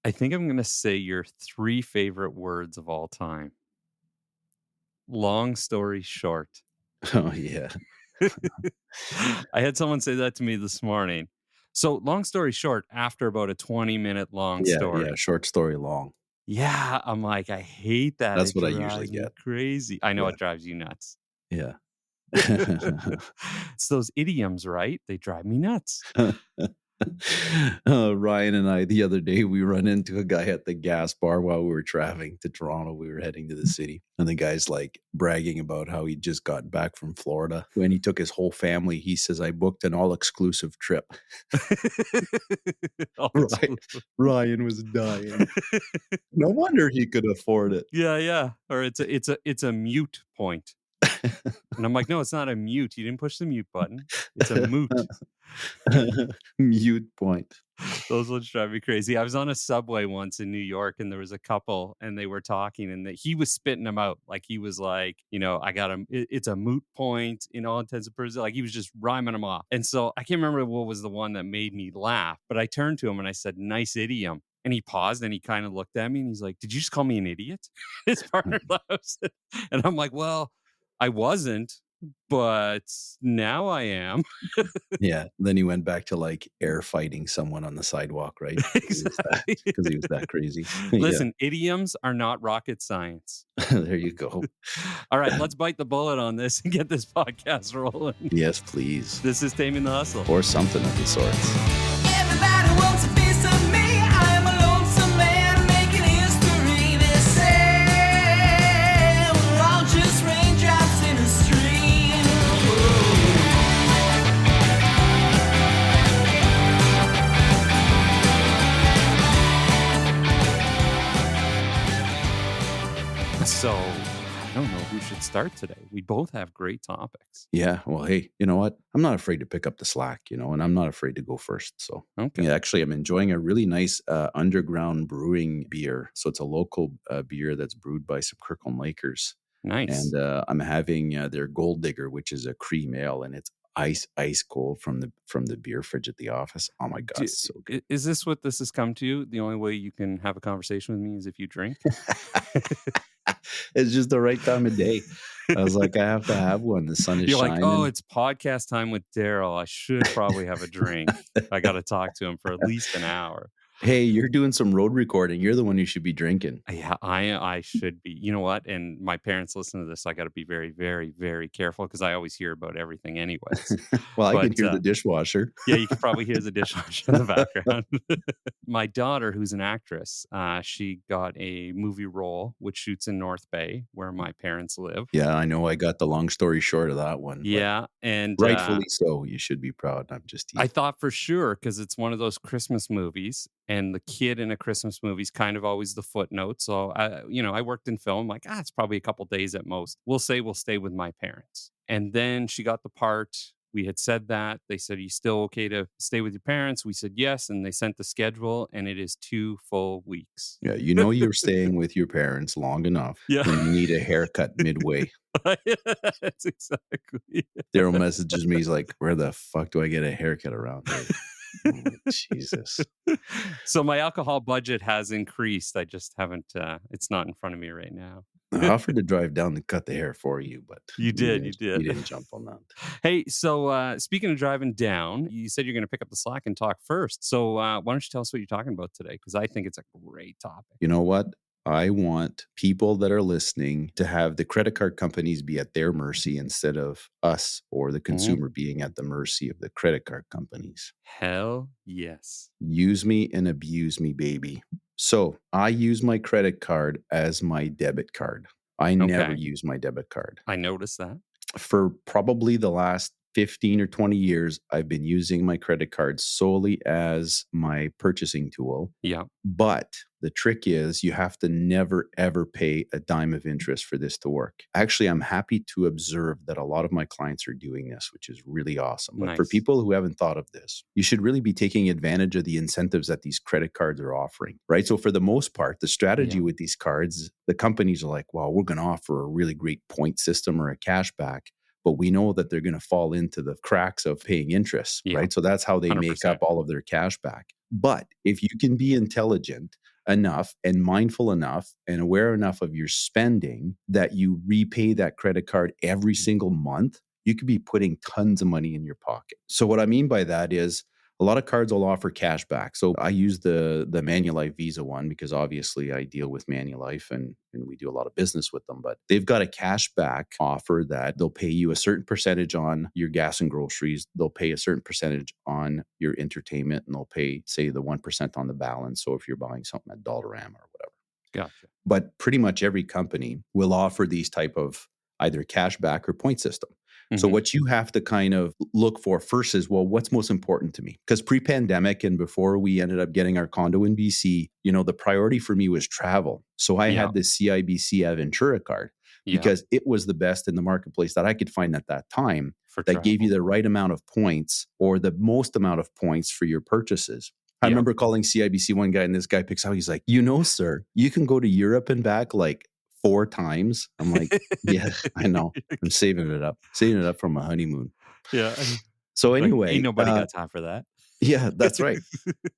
I think I'm going to say your 3 favorite words of all time. Long story short. Oh, yeah. I had someone say that to me this morning. So, long story short, after about a 20-minute long Yeah, yeah, story. short story long. Yeah, I'm like, I hate that. That's It what I usually drives me get. crazy. I know Yeah, it drives you nuts. yeah. It's those idioms, right? They drive me nuts. Ryan and I, the other day, we run into a guy at the gas bar while we were traveling to Toronto. We were heading to the city, and the guy's like bragging about how he just got back from Florida. When he took his whole family, he says, "I booked an all-exclusive trip." All Right. exclusive. Ryan was dying. No wonder he could afford it. Yeah, yeah. Or it's a mute point. And I'm like, no, it's not a mute. You didn't push the mute button. It's a moot. Mute point. Those ones drive me crazy. I was on a subway once in New York, and there was a couple, and they were talking, and he was spitting them out. Like, he was like, I got him. It's a moot point in all intents and purposes. Like, he was just rhyming them off. And so I can't remember what was the one that made me laugh, but I turned to him and I said, "Nice idiom." And he paused and he kind of looked at me and he's like, "Did you just call me an idiot?" His partner laughs. And I'm like, well, I wasn't, but now I am. Yeah. Then he went back to like air fighting someone on the sidewalk, right? Exactly. Because he was that crazy. Yeah. Listen, idioms are not rocket science. There you go. All right, let's bite the bullet on this and get this podcast rolling. Yes, please. This is Taming the Hustle. Or something of the sorts. Everybody wants a piece of me. I am a lonesome man making history. They say we're all just raindrops in a stream. So, I don't know who should start today. We both have great topics. Yeah. Well, hey, you know what? I'm not afraid to pick up the slack, and I'm not afraid to go first. So, Okay. yeah, actually, I'm enjoying a really nice underground brewing beer. So it's a local beer that's brewed by some Kirkland Lakers. Nice. And I'm having their Gold Digger, which is a cream ale, and it's ice cold from the beer fridge at the office. Oh my god, it's so good. Is this what this has come to? The only way you can have a conversation with me is if you drink? It's just the right time of day. I was like, I have to have one. The sun is You're shining. like, oh, it's podcast time with Daryl. I should probably have a drink. I got to talk to him for at least an hour. Hey, you're doing some road recording. You're the one who should be drinking. Yeah, I should be. You know what? And my parents listen to this. So I got to be very, very, very careful because I always hear about everything anyways. Well, I can But, hear the dishwasher. Yeah, you can probably hear the dishwasher in the background. My daughter, who's an actress, she got a movie role, which shoots in North Bay, where my parents live. Yeah, I know. I got the long story short of that one. But Yeah, and rightfully so. You should be proud. I'm just I teasing. thought for sure because it's one of those Christmas movies, and the kid in a Christmas movie is kind of always the footnote. So I worked in film. Like, it's probably a couple days at most. We'll say we'll stay with my parents, and then she got the part. We had said that. They said, "Are you still okay to stay with your parents?" We said yes, and they sent the schedule, and it is 2 full weeks. Yeah, you're staying with your parents long enough Yeah. when you need a haircut midway. That's exactly. Daryl messages me. He's like, "Where the fuck do I get a haircut around here?" I'm like, Jesus. So my alcohol budget has increased. I just haven't. It's not in front of me right now. I offered to drive down to cut the hair for you, but You did. You didn't jump on that. Hey, so speaking of driving down, you said you're going to pick up the slack and talk first. So why don't you tell us what you're talking about today? Because I think it's a great topic. You know what? I want people that are listening to have the credit card companies be at their mercy instead of us or the consumer being at the mercy of the credit card companies. Hell yes. Use me and abuse me, baby. So I use my credit card as my debit card. I never use my debit card. I noticed that. For probably the last 15 or 20 years, I've been using my credit card solely as my purchasing tool. Yeah. But the trick is you have to never, ever pay a dime of interest for this to work. Actually, I'm happy to observe that a lot of my clients are doing this, which is really awesome. But for Nice. people who haven't thought of this, you should really be taking advantage of the incentives that these credit cards are offering, right? So for the most part, the strategy with these cards, the companies are like, well, we're going to offer a really great point system or a cashback. but we know that they're going to fall into the cracks of paying interest, Yeah. right? So that's how they make up 100%. all of their cash back. But if you can be intelligent enough and mindful enough and aware enough of your spending that you repay that credit card every single month, you could be putting tons of money in your pocket. So what I mean by that is a lot of cards will offer cash back. So I use the Manulife Visa one because obviously I deal with Manulife and we do a lot of business with them. But they've got a cash back offer that they'll pay you a certain percentage on your gas and groceries. They'll pay a certain percentage on your entertainment, and they'll pay, say, the 1% on the balance. So if you're buying something at Dollarama or whatever. Gotcha. But pretty much every company will offer these type of either cash back or point system. So Mhm. what you have to kind of look for first is, well, what's most important to me? Because pre-pandemic and before we ended up getting our condo in BC, the priority for me was travel. So I Yeah. had the CIBC Aventura card Yeah. because it was the best in the marketplace that I could find at that time For that gave you travel. the right amount of points or the most amount of points for your purchases. I Yeah. remember calling CIBC one guy and this guy picks out, he's like, sir, you can go to Europe and back like 4 times. I'm like, yeah, I know. I'm saving it up for my honeymoon. Yeah. So Like, ain't anyway, nobody got time for that. yeah, that's right.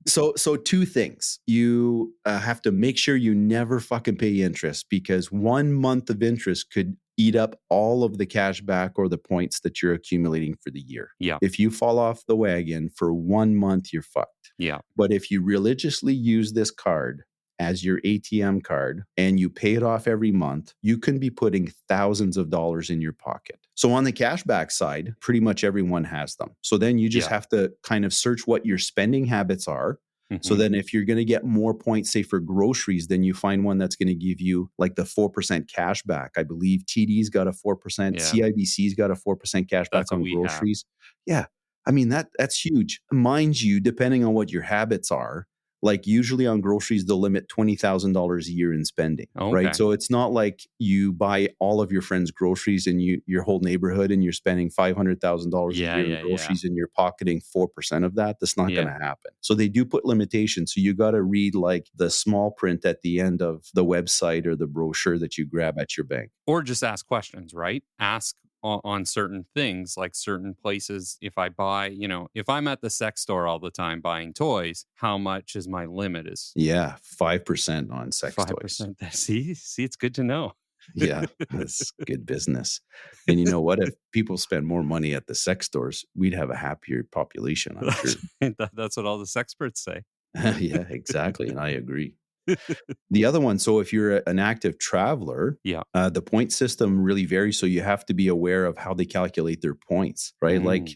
So 2 things. You have to make sure you never fucking pay interest because 1 month of interest could eat up all of the cash back or the points that you're accumulating for the year. Yeah. If you fall off the wagon for 1 month, you're fucked. Yeah. But if you religiously use this card as your ATM card and you pay it off every month, you can be putting thousands of dollars in your pocket. So on the cashback side, pretty much everyone has them. So then you just Yeah. have to kind of search what your spending habits are. So Mhm. then if you're going to get more points, say for groceries, then you find one that's going to give you like the 4% cash back. I believe TD's got a 4%, Yeah. CIBC's got a 4% cash back That's what on we have. groceries. Yeah. I mean, that's huge. Mind you, depending on what your habits are, like usually on groceries, they'll limit $20,000 a year in spending, right? Okay. So it's not like you buy all of your friends' groceries and your whole neighborhood and you're spending $500,000 a Yeah, year in yeah, yeah. groceries and you're pocketing 4% of that. That's not going Yeah. to happen. So they do put limitations. So you got to read like the small print at the end of the website or the brochure that you grab at your bank. Or just ask questions, right? Ask on certain things, like certain places. If I buy, if I'm at the sex store all the time buying toys, how much is my limit? Is Yeah, 5% on sex toys. 5%. See, it's good to know. Yeah, that's good business. And you know what? If people spend more money at the sex stores, we'd have a happier population, I'm sure. That's what all the sexperts say. Yeah, exactly. And I agree. The other one, so if you're an active traveler, Yeah. the point system really varies. So you have to be aware of how they calculate their points, right? Like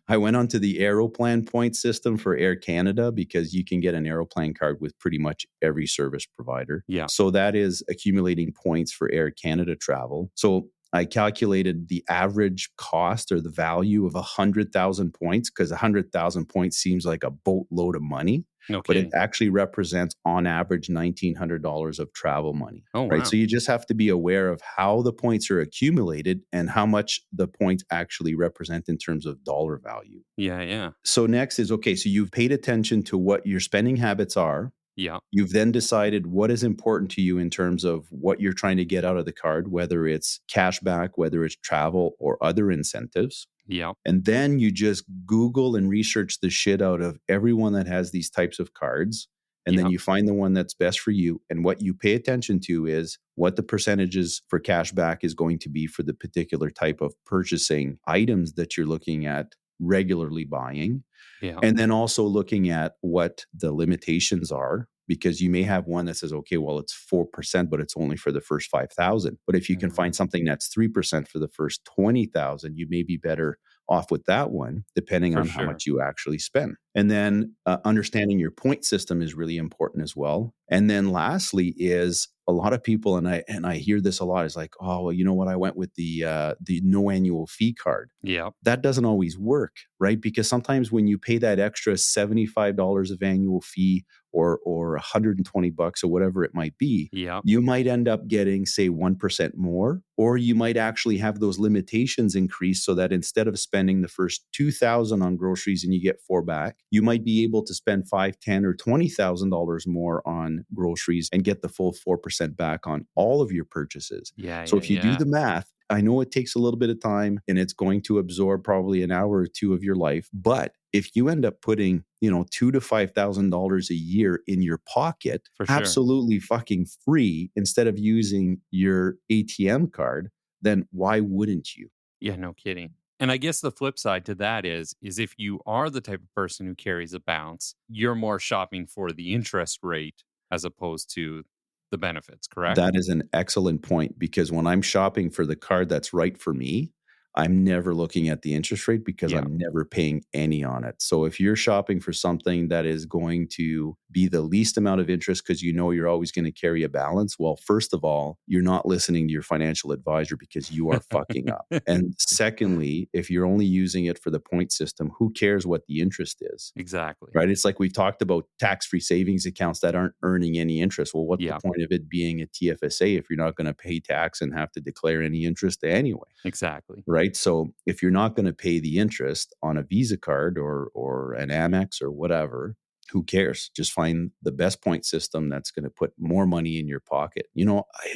I went onto the Aeroplan point system for Air Canada because you can get an Aeroplan card with pretty much every service provider. Yeah. So that is accumulating points for Air Canada travel. So I calculated the average cost or the value of 100,000 points because 100,000 points seems like a boatload of money. No But it kidding. actually represents on average $1,900 of travel money. Oh, Right. wow. So you just have to be aware of how the points are accumulated and how much the points actually represent in terms of dollar value. Yeah, yeah. So next is okay. So you've paid attention to what your spending habits are. Yeah. You've then decided what is important to you in terms of what you're trying to get out of the card, whether it's cash back, whether it's travel or other incentives. Yeah. And then you just Google and research the shit out of everyone that has these types of cards. And then Yeah. you find the one that's best for you. And what you pay attention to is what the percentages for cash back is going to be for the particular type of purchasing items that you're looking at regularly buying. Yeah. And then also looking at what the limitations are, because you may have one that says, okay, well, it's 4%, but it's only for the first 5,000. But if you can find something that's 3% for the first 20,000, you may be better off with that one, depending For on how sure. much you actually spend. And then understanding your point system is really important as well. And then lastly is a lot of people, and I hear this a lot, is like, oh, well, you know what? I went with the no annual fee card. Yeah. That doesn't always work, right? Because sometimes when you pay that extra $75 of annual fee or $120 or whatever it might be, Yeah. you might end up getting, say, 1% more, or you might actually have those limitations increase so that instead of spending the first $2,000 on groceries and you get 4 back, you might be able to spend $5, $10, or $20,000 more on groceries and get the full 4% back on all of your purchases. Yeah. So Yeah. if you do Yeah. the math, I know it takes a little bit of time and it's going to absorb probably an hour or two of your life. But if you end up putting, $2,000 to $5,000 a year in your pocket, For sure. absolutely fucking free instead of using your ATM card, then why wouldn't you? Yeah, no kidding. And I guess the flip side to that is if you are the type of person who carries a bounce, you're more shopping for the interest rate as opposed to the benefits, correct? That is an excellent point because when I'm shopping for the card that's right for me, I'm never looking at the interest rate because Yeah. I'm never paying any on it. So if you're shopping for something that is going to be the least amount of interest because you're always going to carry a balance, well, first of all, you're not listening to your financial advisor because you are fucking up. And secondly, if you're only using it for the point system, who cares what the interest is? Exactly. Right? It's like we've talked about tax-free savings accounts that aren't earning any interest. Well, what's the Yeah, point of it being a TFSA if you're not going to pay tax and have to declare any interest anyway? exactly. Right? So if you're not going to pay the interest on a Visa card or an Amex or whatever, who cares? Just find the best point system that's going to put more money in your pocket.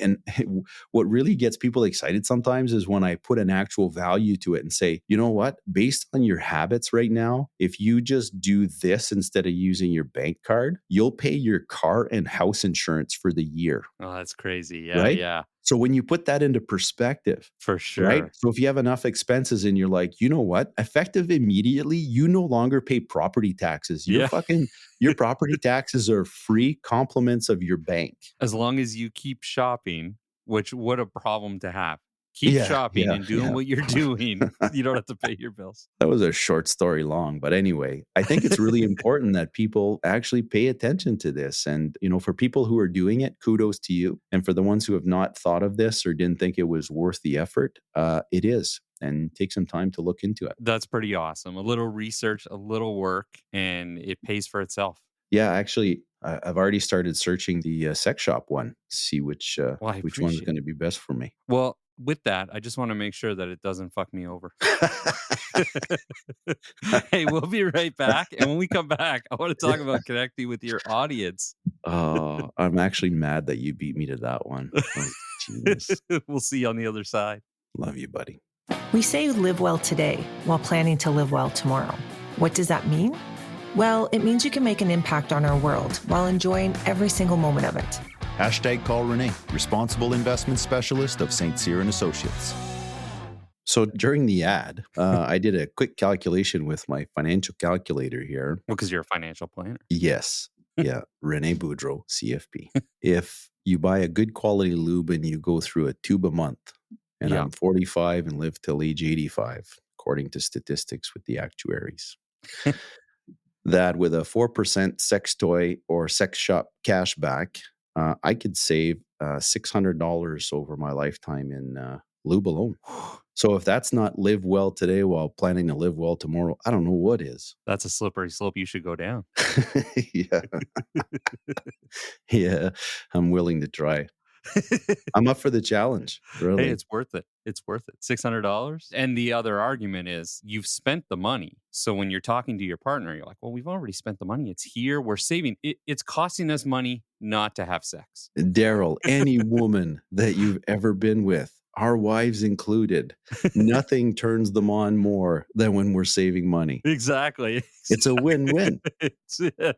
And what really gets people excited sometimes is when I put an actual value to it and say, you know what, based on your habits right now, if you just do this instead of using your bank card, you'll pay your car and house insurance for the year. Oh, that's crazy. Yeah, Right? yeah, So when you put that into perspective, for right? sure. So if you have enough expenses and you're like, you know what? Effective immediately, you no longer pay property taxes. Yeah. Your property taxes are free compliments of your bank. As long as you keep shopping, which what a problem to have. Keep Yeah, shopping yeah, and doing yeah. what you're doing. You don't have to pay your bills. That was a short story long, but anyway, I think it's really important that people actually pay attention to this. And, for people who are doing it, kudos to you. And for the ones who have not thought of this or didn't think it was worth the effort, it is. And take some time to look into it. That's pretty awesome. A little research, a little work, and it pays for itself. Yeah, actually, I've already started searching the sex shop one, see which Well, I which one's appreciate going it. to be best for me. Well, with that, I just want to make sure that it doesn't fuck me over. Hey, we'll be right back. And when we come back, I want to talk about connecting with your audience. Oh, I'm actually mad that you beat me to that one. Oh, genius. We'll see you on the other side. Love you, buddy. We say live well today while planning to live well tomorrow. What does that mean? Well, it means you can make an impact on our world while enjoying every single moment of it. #Call Renee, Responsible Investment Specialist of St. Cyr and Associates. So during the ad, I did a quick calculation with my financial calculator here. Well, because you're a financial planner. Yes. Yeah. Renee Boudreau, CFP. If you buy a good quality lube and you go through a tube a month, and Yeah. I'm 45 and live till age 85, according to statistics with the actuaries, that with a 4% sex toy or sex shop cash back, I could save $600 over my lifetime in lube alone. So if that's not live well today while planning to live well tomorrow, I don't know what is. That's a slippery slope you should go down. Yeah. Yeah. I'm willing to try. I'm up for the challenge. Really. Hey, it's worth it. It's worth it. $600. And the other argument is you've spent the money. So when you're talking to your partner, you're like, well, we've already spent the money. It's here. We're saving. It's costing us money not to have sex. Daryl, any woman that you've ever been with, our wives included, nothing turns them on more than when we're saving money. Exactly. It's a win-win. It's it.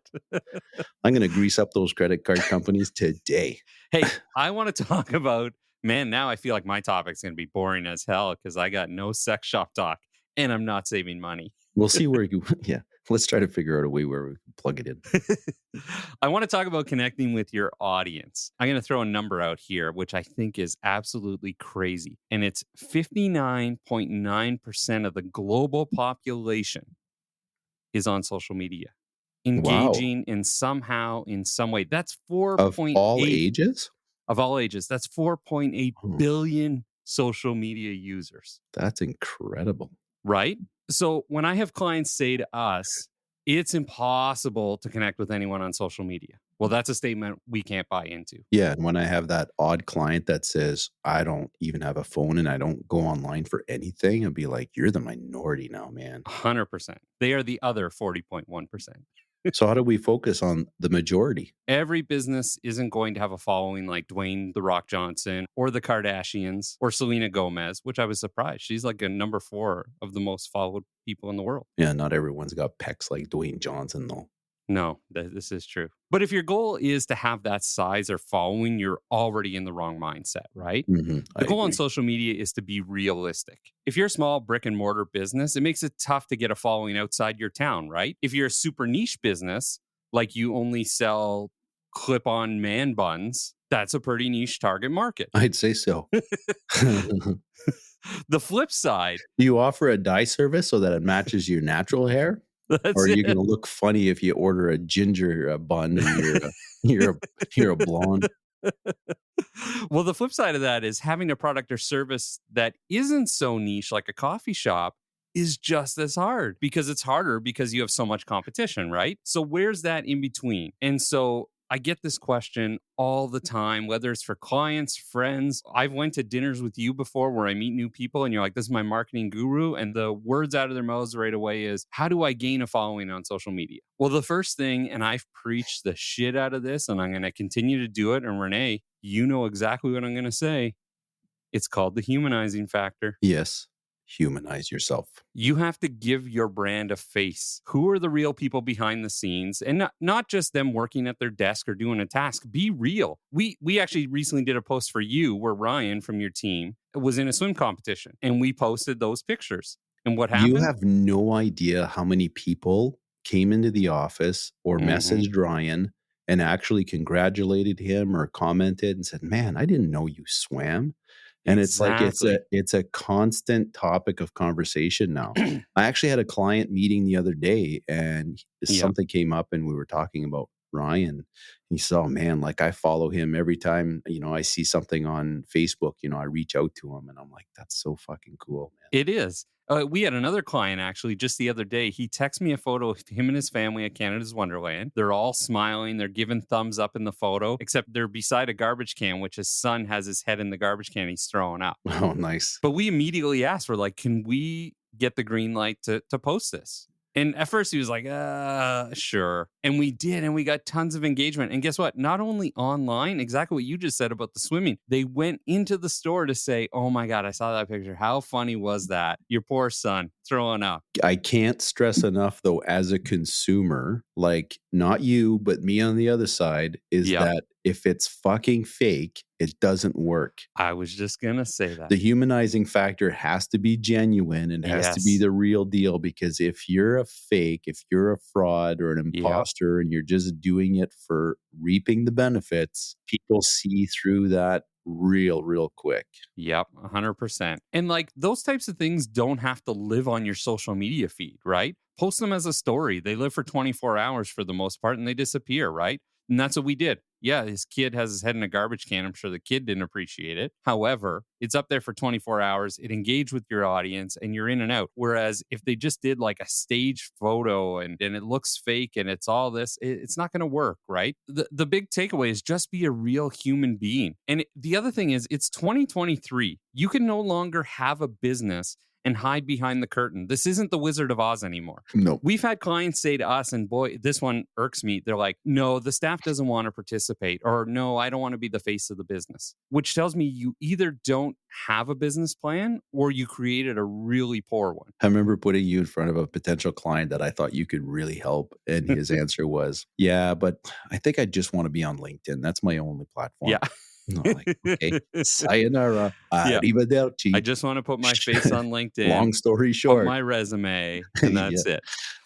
I'm going to grease up those credit card companies today. Hey, I want to talk about, man, now I feel like my topic's going to be boring as hell because I got no sex shop talk and I'm not saving money. We'll see where you, yeah. Let's try to figure out a way where we can plug it in. I want to talk about connecting with your audience. I'm going to throw a number out here, which I think is absolutely crazy. And it's 59.9% of the global population is on social media, engaging in some way. That's 4.8 Of all ages? of all ages. That's 4.8 Hmm. billion social media users, That's incredible. right? So when I have clients say to us, it's impossible to connect with anyone on social media. Well, that's a statement we can't buy into. Yeah. And when I have that odd client that says, I don't even have a phone and I don't go online for anything, I'll be like, you're the minority now, man. 100%. They are the other 40.1%. So how do we focus on the majority? Every business isn't going to have a following like Dwayne The Rock Johnson or the Kardashians or Selena Gomez, which I was surprised. She's like a number 4 of the most followed people in the world. Yeah, not everyone's got pecs like Dwayne Johnson, though. No, this is true. But if your goal is to have that size or following, you're already in the wrong mindset, right? I The goal on agree. social media is to be realistic. If you're a small brick and mortar business, it makes it tough to get a following outside your town, right? If you're a super niche business, like you only sell clip on man buns, that's a pretty niche target market. I'd say so. The flip side, Do you offer a dye service so that it matches your natural hair? Or that's are you it. going to look funny if you order a ginger bun and you're a blonde? Well, the flip side of that is having a product or service that isn't so niche like a coffee shop is just as hard because it's harder because you have so much competition, right? So where's that in between? And so I get this question all the time, whether it's for clients, friends. I've went to dinners with you before where I meet new people and you're like, this is my marketing guru. And the words out of their mouths right away is, how do I gain a following on social media? Well, the first thing, and I've preached the shit out of this and I'm going to continue to do it. And Renee, you know exactly what I'm going to say. It's called the humanizing factor. Yes. Humanize yourself. You have to give your brand a face. Who are the real people behind the scenes? And not just them working at their desk or doing a task. Be real. We actually recently did a post for you where Ryan from your team was in a swim competition and we posted those pictures. And what You happened? have no idea how many people came into the office or Mhm. messaged Ryan and actually congratulated him or commented and said, "Man, I didn't know you swam." And it's like Exactly. it's a constant topic of conversation now. I actually had a client meeting the other day and Yep. something came up and we were talking about Ryan. He said, "Oh man, like I follow him every time, I see something on Facebook, I reach out to him." And I'm like, "That's so fucking cool, man." It is. We had another client actually just the other day. He texted me a photo of him and his family at Canada's Wonderland. They're all smiling. They're giving thumbs up in the photo, except they're beside a garbage can, which his son has his head in the garbage can he's throwing up. Oh, nice. But we immediately asked, we're like, can we get the green light to post this? And at first he was like, sure. And we did. And we got tons of engagement. And guess what? Not only online, exactly what you just said about the swimming, they went into the store to say, oh my God, I saw that picture. How funny was that? Your poor son throwing up. I can't stress enough though, as a consumer, like not you, but me on the other side, is Yep. that if it's fucking fake, it doesn't work. I was just going to say that. The humanizing factor has to be genuine and has to be Yes. the real deal, because if you're a fake, if you're a fraud or an Yep. imposter and you're just doing it for reaping the benefits, people see through that real quick. Yep, 100%. And like those types of things don't have to live on your social media feed, right? Post them as a story. They live for 24 hours for the most part and they disappear, right? And that's what we did. Yeah, his kid has his head in a garbage can. I'm sure the kid didn't appreciate it. However, it's up there for 24 hours. It engaged with your audience and you're in and out. Whereas if they just did like a stage photo and it looks fake and it's all this, it's not going to work, right? The big takeaway is just be a real human being. And the other thing is it's 2023. You can no longer have a business and hide behind the curtain. This isn't the Wizard of Oz anymore. No. We've had clients say to us, and boy, this one irks me. They're like, no, the staff doesn't want to participate, or no, I don't want to be the face of the business, which tells me you either don't have a business plan or you created a really poor one. I remember putting you in front of a potential client that I thought you could really help. And his answer was, yeah, but I think I just want to be on LinkedIn. That's my only platform. Yeah. No, like, okay, sayonara, Yeah. arrivederci. I just want to put my face on LinkedIn, Long story put short. my resume, and that's it.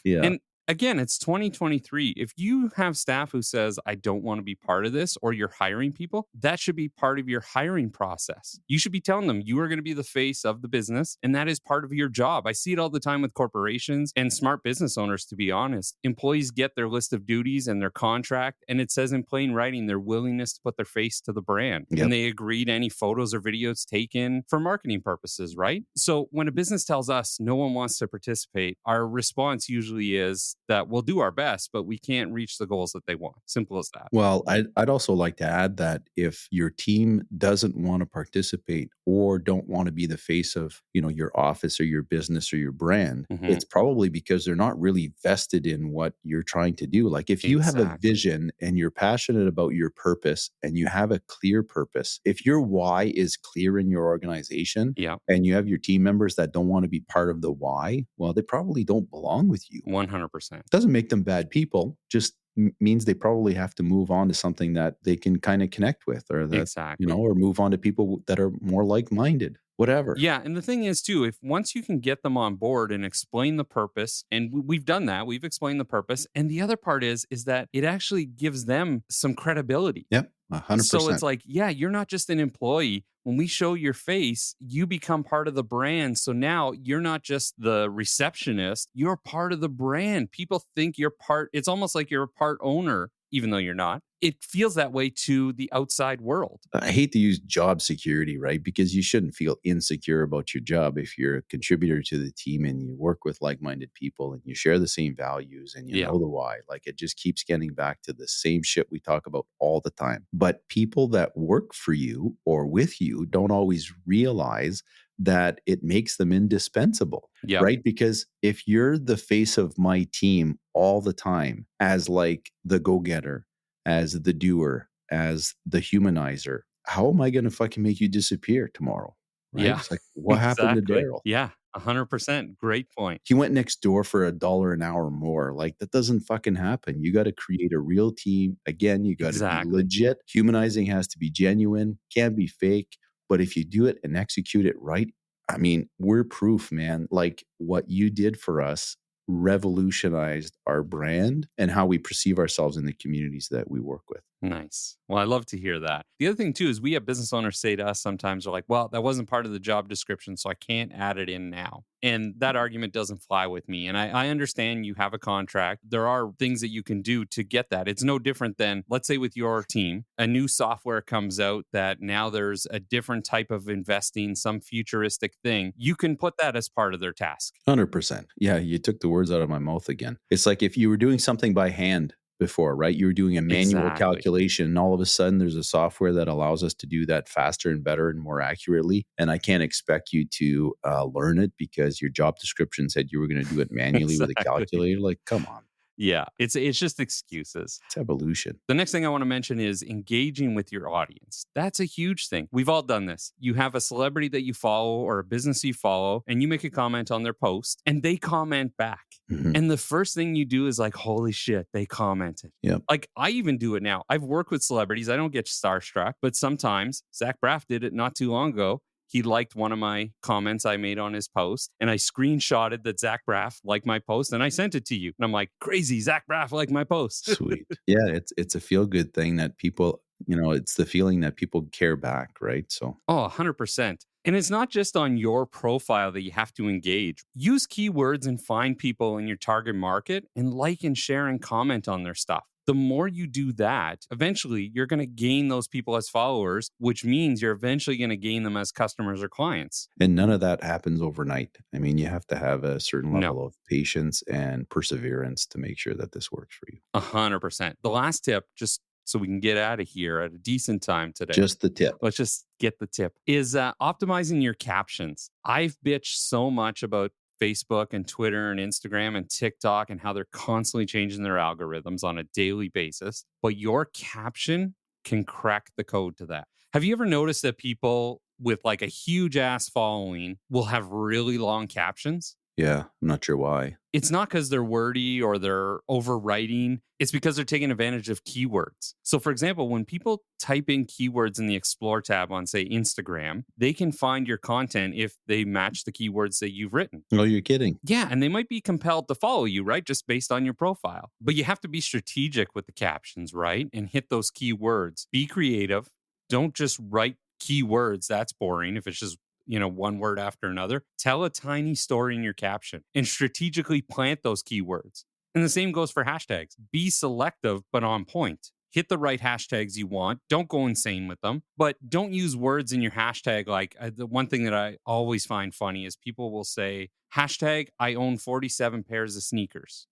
Yeah. And again, it's 2023. If you have staff who says, I don't want to be part of this, or you're hiring people, that should be part of your hiring process. You should be telling them you are going to be the face of the business, and that is part of your job. I see it all the time with corporations and smart business owners, to be honest. Employees get their list of duties and their contract, and it says in plain writing their willingness to put their face to the brand. Yep. And they agree to any photos or videos taken for marketing purposes, right? So when a business tells us no one wants to participate, our response usually is, that we'll do our best, but we can't reach the goals that they want. Simple as that. Well, I'd also like to add that if your team doesn't want to participate or don't want to be the face of, your office or your business or your brand, Mhm. it's probably because they're not really vested in what you're trying to do. Like if you have a Exactly. vision and you're passionate about your purpose and you have a clear purpose, if your why is clear in your organization Yeah, and you have your team members that don't want to be part of the why, well, they probably don't belong with you. 100%. Doesn't make them bad people, just means they probably have to move on to something that they can kind of connect with, or that, Exactly. or move on to people that are more like-minded, whatever. Yeah, and the thing is too, if once you can get them on board and explain the purpose, and we've done that, we've explained the purpose, and the other part is that it actually gives them some credibility. Yep, So it's 100%. like, yeah, you're not just an employee. When we show your face, you become part of the brand. So now you're not just the receptionist, you're part of the brand. People think you're part, it's almost like you're a part owner, even though you're not. It feels that way to the outside world. I hate to use job security, right? Because you shouldn't feel insecure about your job if you're a contributor to the team and you work with like-minded people and you share the same values and you Yeah. know the why. Like it just keeps getting back to the same shit we talk about all the time. But people that work for you or with you don't always realize that it makes them indispensable. Yeah. Right? Because if you're the face of my team all the time as like the go-getter, as the doer, as the humanizer, how am I going to fucking make you disappear tomorrow? Right? Yeah. It's like, what happened to Exactly. Daryl? Yeah. 100%. Great point. He went next door for $1 an hour more. Like that doesn't fucking happen. You got to create a real team. Again, you got to be Exactly. legit. Humanizing has to be genuine, can't be fake. But if you do it and execute it right, I mean, we're proof, man. Like what you did for us revolutionized our brand and how we perceive ourselves in the communities that we work with. Nice. Well, I love to hear that. The other thing too is we have business owners say to us sometimes, they're like, well, that wasn't part of the job description, so I can't add it in now. And that argument doesn't fly with me. And I understand you have a contract. There are things that you can do to get that. It's no different than, let's say, with your team, a new software comes out that now there's a different type of investing, some futuristic thing. You can put that as part of their task. 100%. Yeah, you took the words out of my mouth again. It's like if you were doing something by hand before, right? You were doing a manual Exactly. calculation, and all of a sudden there's a software that allows us to do that faster and better and more accurately. And I can't expect you to learn it because your job description said you were going to do it manually with a Exactly. calculator. Like, come on, Yeah, it's just excuses. it's evolution. The next thing I want to mention is engaging with your audience. That's a huge thing. We've all done this. You have a celebrity that you follow or a business you follow, and you make a comment on their post, and they comment back. Mhm. And the first thing you do is like, holy shit, they commented. Yep. Like, I even do it now. I've worked with celebrities. I don't get starstruck, but sometimes Zach Braff did it not too long ago. He liked one of my comments I made on his post, and I screenshotted that Zach Braff liked my post, and I sent it to you. And I'm like, crazy, Zach Braff liked my post. Sweet. Yeah, it's a feel good thing that people, it's the feeling that people care back, right? So Oh, 100%. And it's not just on your profile that you have to engage. Use keywords and find people in your target market and like and share and comment on their stuff. The more you do that, eventually you're going to gain those people as followers, which means you're eventually going to gain them as customers or clients. and none of that happens overnight. I mean, you have to have a certain No. level of patience and perseverance to make sure that this works for you. 100%. The last tip, just so we can get out of here at a decent time today. Just the tip. Let's just get the tip, is optimizing your captions. I've bitched so much about Facebook and Twitter and Instagram and TikTok and how they're constantly changing their algorithms on a daily basis. But your caption can crack the code to that. Have you ever noticed that people with like a huge ass following will have really long captions? Yeah, I'm not sure why. It's not because they're wordy or they're overwriting. It's because they're taking advantage of keywords. So, for example, when people type in keywords in the Explore tab on, say, Instagram, they can find your content if they match the keywords that you've written. Oh, you're kidding. Yeah, and they might be compelled to follow you, right? Just based on your profile. But you have to be strategic with the captions, right? And hit those keywords. Be creative. Don't just write keywords. That's boring if it's just one word after another. Tell a tiny story in your caption and strategically plant those keywords. And the same goes for hashtags. Be selective, but on point. Hit the right hashtags you want. Don't go insane with them, but don't use words in your hashtag. Like the one thing that I always find funny is people will say Hashtag I own 47 pairs of sneakers.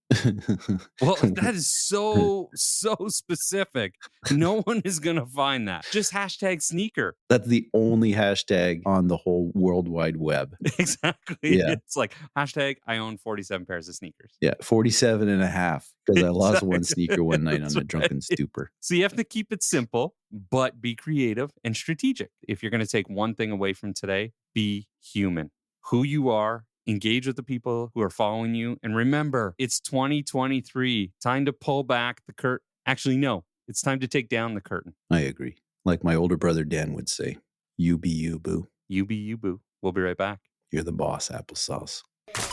Well, that is so specific. No one is going to find that. Just hashtag sneaker. That's the only hashtag on the whole World Wide Web. Exactly. Yeah. It's like hashtag I own 47 pairs of sneakers. Yeah, 47 and a half because I lost one Exactly. sneaker one night That's on a drunken right. stupor. So you have to keep it simple, but be creative and strategic. If you're going to take one thing away from today, be human. Who you are, engage with the people who are following you. And remember, it's 2023. Time to pull back the curtain. Actually, no, it's time to take down the curtain. I agree. Like my older brother Dan would say, you be you, boo. You be you, boo. We'll be right back. You're the boss, applesauce.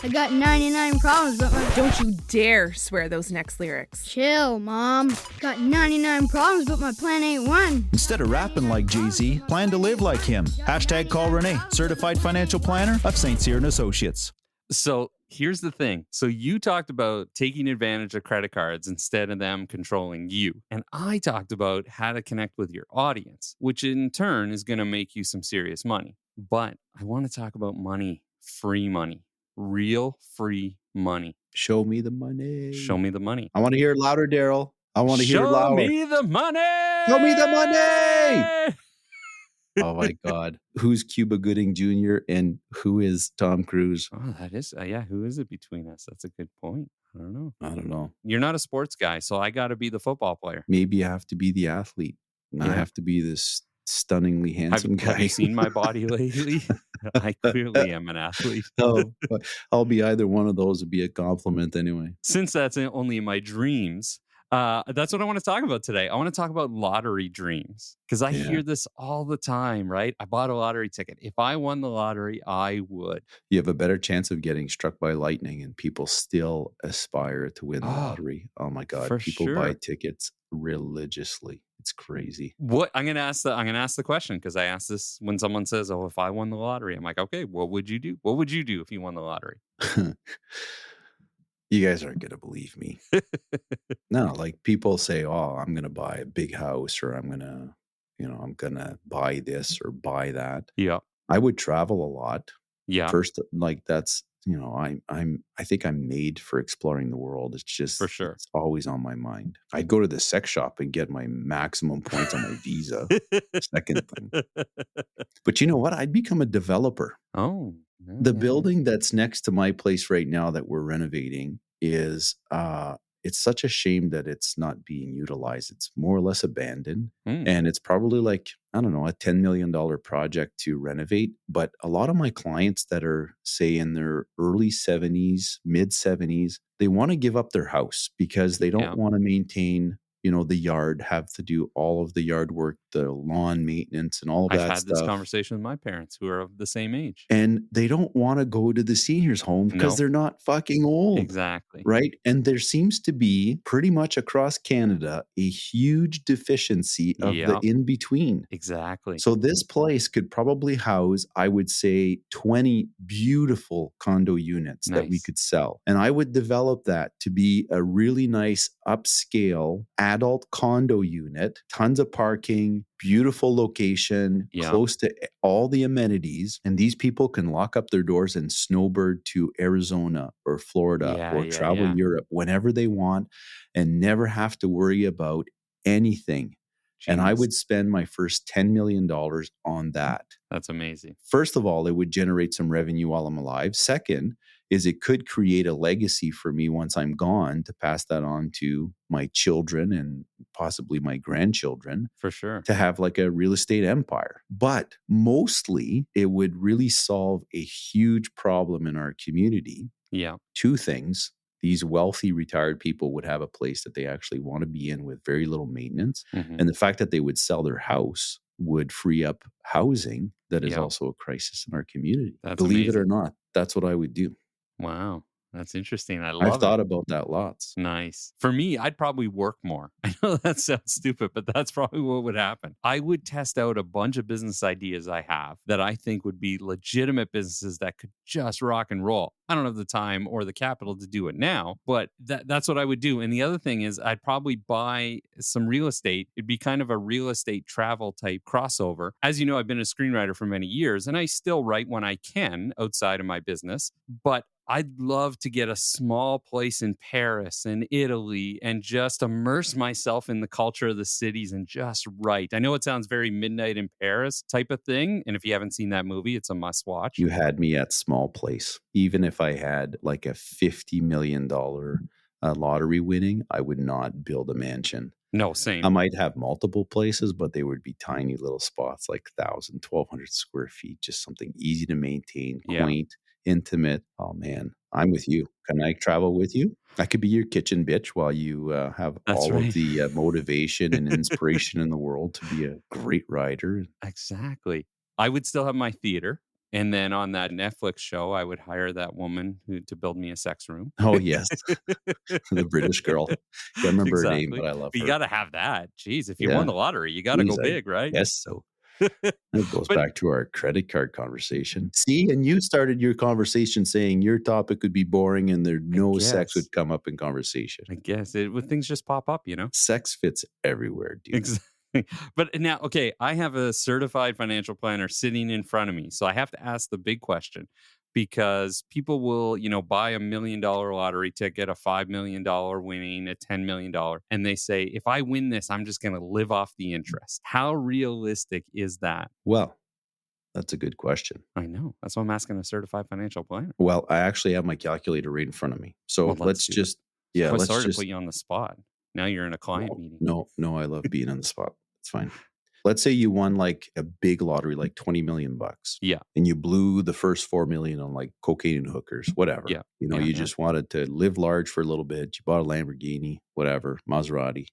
I got 99 problems, but my... Don't you dare swear those next lyrics. Chill, Mom. Got 99 problems, but my plan ain't one. Instead of rapping like Jay-Z, plan to live like him. Hashtag call Renee, certified financial planner of St. Cyr and Associates. So here's the thing. So you talked about taking advantage of credit cards instead of them controlling you. And I talked about how to connect with your audience, which in turn is going to make you some serious money. But I want to talk about money, free money, real free money. Show me the money. Show me the money. I want to hear it louder, Daryl. I want to hear it Show louder. me the money. Show me the money. Oh my God. Who's Cuba Gooding Jr. and who is Tom Cruise? Oh, that is, yeah. Who is it between us? That's a good point. I don't know. I don't know. You're not a sports guy, so I got to be the football player. Maybe I have to be the athlete. And I Yeah. have to be this stunningly handsome guy. Have you seen my body lately? I clearly am an athlete. Oh, I'll be either one of those. Would be a compliment anyway. Since that's only in my dreams, that's what I want to talk about today. I want to talk about lottery dreams because I hear this all the time, right? I bought a lottery ticket. If I won the lottery, I would. You have a better chance of getting struck by lightning, and people still aspire to win the lottery. Oh my God. For People buy sure. tickets religiously. It's crazy. What I'm gonna ask the question because I asked this when someone says, "Oh, if I won the lottery," I'm like, "Okay, what would you do? What would you do if you won the lottery?" You guys aren't going to believe me. No, like people say, oh, I'm going to buy a big house or I'm going to buy this or buy that. Yeah, I would travel a lot. yeah, First, like that's, I think I'm made for exploring the world. It's just, for sure. it's always on my mind. I'd go to the sex shop and get my maximum points on my visa. Second thing. But you know what? I'd become a developer. Oh, The building that's next to my place right now that we're renovating is it's such a shame that it's not being utilized. It's more or less abandoned. And it's probably like, I don't know, a $10 million project to renovate. But a lot of my clients that are, say, in their early 70s, mid 70s, they want to give up their house because they don't want to maintain, the yard, have to do all of the yard work, the lawn maintenance and all of that I've had stuff. this conversation with my parents who are of the same age. And they don't want to go to the seniors home because they're not fucking old. Exactly. Right. And there seems to be pretty much across Canada a huge deficiency of the in between. Exactly. So this place could probably house, I would say, 20 beautiful condo units that we could sell. And I would develop that to be a really nice upscale adult condo unit, tons of parking, beautiful location, close to all the amenities. And these people can lock up their doors and snowbird to Arizona or Florida or travel Europe whenever they want and never have to worry about anything. And I would spend my first $10 million on that. That's amazing. First of all, it would generate some revenue while I'm alive. Second is it could create a legacy for me once I'm gone to pass that on to my children and possibly my grandchildren. For sure. To have like a real estate empire. But mostly it would really solve a huge problem in our community. Yeah. Two things. These wealthy retired people would have a place that they actually want to be in with very little maintenance. And the fact that they would sell their house would free up housing that is also a crisis in our community. That's Believe amazing. it or not, that's what I would do. Wow. That's interesting. I've thought about that lots. Nice. For me, I'd probably work more. I know that sounds stupid, but that's probably what would happen. I would test out a bunch of business ideas I have that I think would be legitimate businesses that could just rock and roll. I don't have the time or the capital to do it now, but that's what I would do. And the other thing is I'd probably buy some real estate. It'd be kind of a real estate travel type crossover. As you know, I've been a screenwriter for many years and I still write when I can outside of my business, but I'd love to get a small place in Paris and Italy and just immerse myself in the culture of the cities and just write. I know it sounds very Midnight in Paris type of thing. And if you haven't seen that movie, it's a must watch. You had me at small place. Even if I had like a $50 million lottery winning, I would not build a mansion. No, I same. might have multiple places, but they would be tiny little spots, like 1,000, 1,200 square feet, just something easy to maintain, Yeah. quaint, intimate. Oh man, I'm with you. Can I travel with you? I could be your kitchen bitch while you have That's all right. of the motivation and inspiration in the world to be a great writer. Exactly. I would still have my theater. And then on that Netflix show, I would hire that woman to build me a sex room. Oh yes, the British girl. Can't remember her name, Exactly. but I love But you her. got to have that. Jeez, if you won Yeah, the lottery, you got to go geez, I big, right? guess so. That goes But back to our credit card conversation. See, and you started your conversation saying your topic would be boring and there I no sex guess, would come up in conversation. when things just pop up, Sex fits everywhere, dude. Exactly. But now, okay, I have a certified financial planner sitting in front of me. So I have to ask the big question because people will, buy $1 million lottery ticket, a $5 million winning, a $10 million, and they say, if I win this, I'm just going to live off the interest. How realistic is that? Well, that's a good question. I know. That's why I'm asking a certified financial planner. Well, I actually have my calculator right in front of me. So Well, let's let's do just, yeah, Well, let's sorry to just, put you on the spot. Now you're in a client meeting. no, I love being on the spot. It's fine. Let's say you won like a big lottery, like 20 million bucks. Yeah. And you blew the first 4 million on like cocaine and hookers, whatever. Yeah. You Yeah. just wanted to live large for a little bit. You bought a Lamborghini, whatever, Maserati.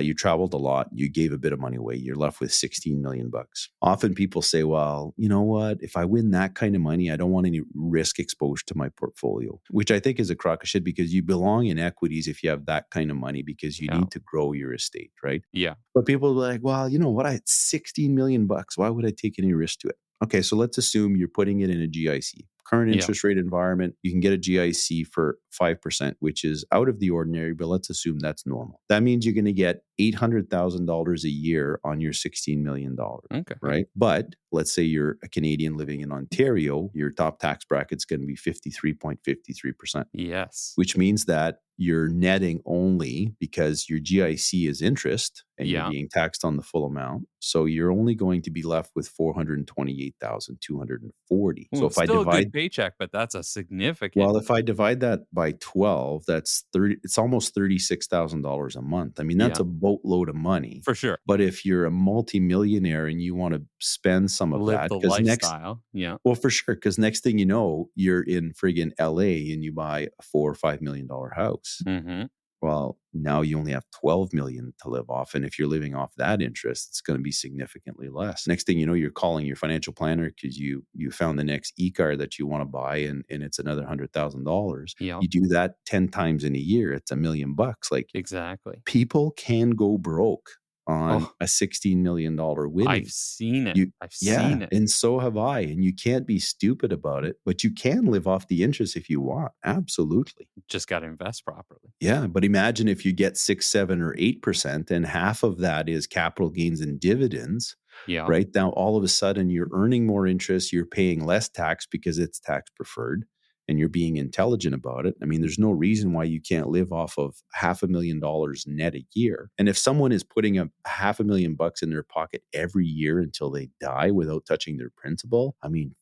You traveled a lot. You gave a bit of money away. You're left with 16 million bucks. Often people say, well, you know what? If I win that kind of money, I don't want any risk exposed to my portfolio, which I think is a crock of shit because you belong in equities if you have that kind of money because you Yeah. need to grow your estate, right? Yeah. But people are like, well, you know what? I had 16 million bucks. Why would I take any risk to it? Okay, so let's assume you're putting it in a GIC. Current Yeah. interest rate environment, you can get a GIC for 5%, which is out of the ordinary, but let's assume that's normal. That means you're going to get $800,000 a year on your $16 million, Okay. right? But let's say you're a Canadian living in Ontario, your top tax bracket's going to be 53.53%. Yes. Which means that you're netting only because your GIC is interest and Yeah. you're being taxed on the full amount. So you're only going to be left with 428,240. So if I still a divide, good paycheck, but that's a significant. well, if I divide that by 12, that's 30, it's almost $36,000 a month. I mean, that's Yeah. a boatload of money. For sure. But if you're a multimillionaire and you want to spend some of Live that, the because next, lifestyle. Yeah. well, for sure. Because next thing you know, you're in friggin' LA and you buy a $4 or $5 million house. Mm-hmm. Well, now you only have 12 million to live off. And if you're living off that interest, it's going to be significantly less. Next thing you know, you're calling your financial planner because you found the next e-car that you want to buy and it's another $100,000. Yeah. You do that 10 times in a year, it's $1 million bucks. Like Exactly. people can go broke on a $16 million winning. I've seen it. I've Yeah, seen it. and so have I. And you can't be stupid about it, but you can live off the interest if you want. Absolutely. Just got to invest properly. Yeah, but imagine if you get 6, 7, or 8%, and half of that is capital gains and dividends. Yeah. Right now, all of a sudden, you're earning more interest. You're paying less tax because it's tax preferred, and you're being intelligent about it. I mean, there's no reason why you can't live off of $500,000 net a year. And if someone is putting up $500,000 in their pocket every year until they die without touching their principal, I mean,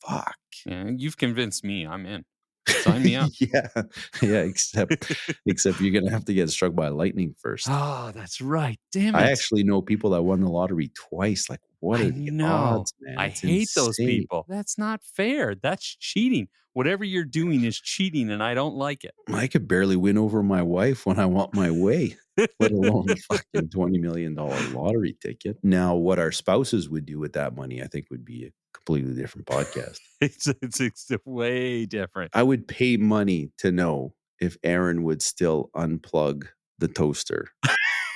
fuck. Yeah, you've convinced me. I'm in. Sign me up. yeah, except you're gonna have to get struck by lightning first. Oh, that's right. Damn it. I actually know people that won the lottery twice. Like, what I are the know. odds, man? I It's hate those insane. people. That's not fair. That's cheating. Whatever you're doing is cheating, and I don't like it. I could barely win over my wife when I want my way, let alone a fucking $20 million lottery ticket. Now, what our spouses would do with that money, I think, would be a completely different podcast. It's way different. I would pay money to know if Aaron would still unplug the toaster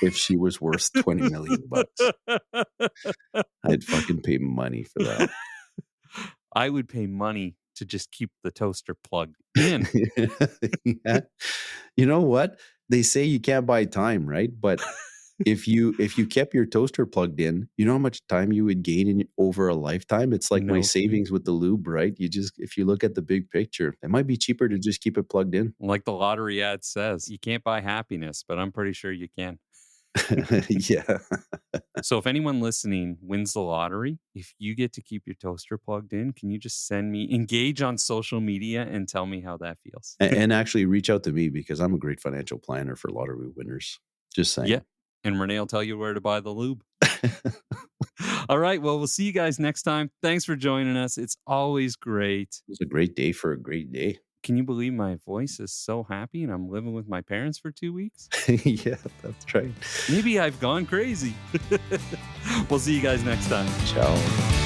if she was worth 20 million bucks. I'd fucking pay money for that. I would pay money to just keep the toaster plugged in. Yeah. You know what? They say you can't buy time, right? But if you kept your toaster plugged in, you know how much time you would gain in over a lifetime? It's like my No savings with the lube, right? You just if you look at the big picture, it might be cheaper to just keep it plugged in. Like the lottery ad says, you can't buy happiness, but I'm pretty sure you can. Yeah. So if anyone listening wins the lottery, if you get to keep your toaster plugged in, can you just send me engage on social media and tell me how that feels? And actually reach out to me because I'm a great financial planner for lottery winners. Just saying. Yeah. And Renee will tell you where to buy the lube. All right. Well, we'll see you guys next time. Thanks for joining us. It's always great. It was a great day for a great day. Can you believe my voice is so happy and I'm living with my parents for 2 weeks? Yeah, that's right. Maybe I've gone crazy. We'll see you guys next time. Ciao.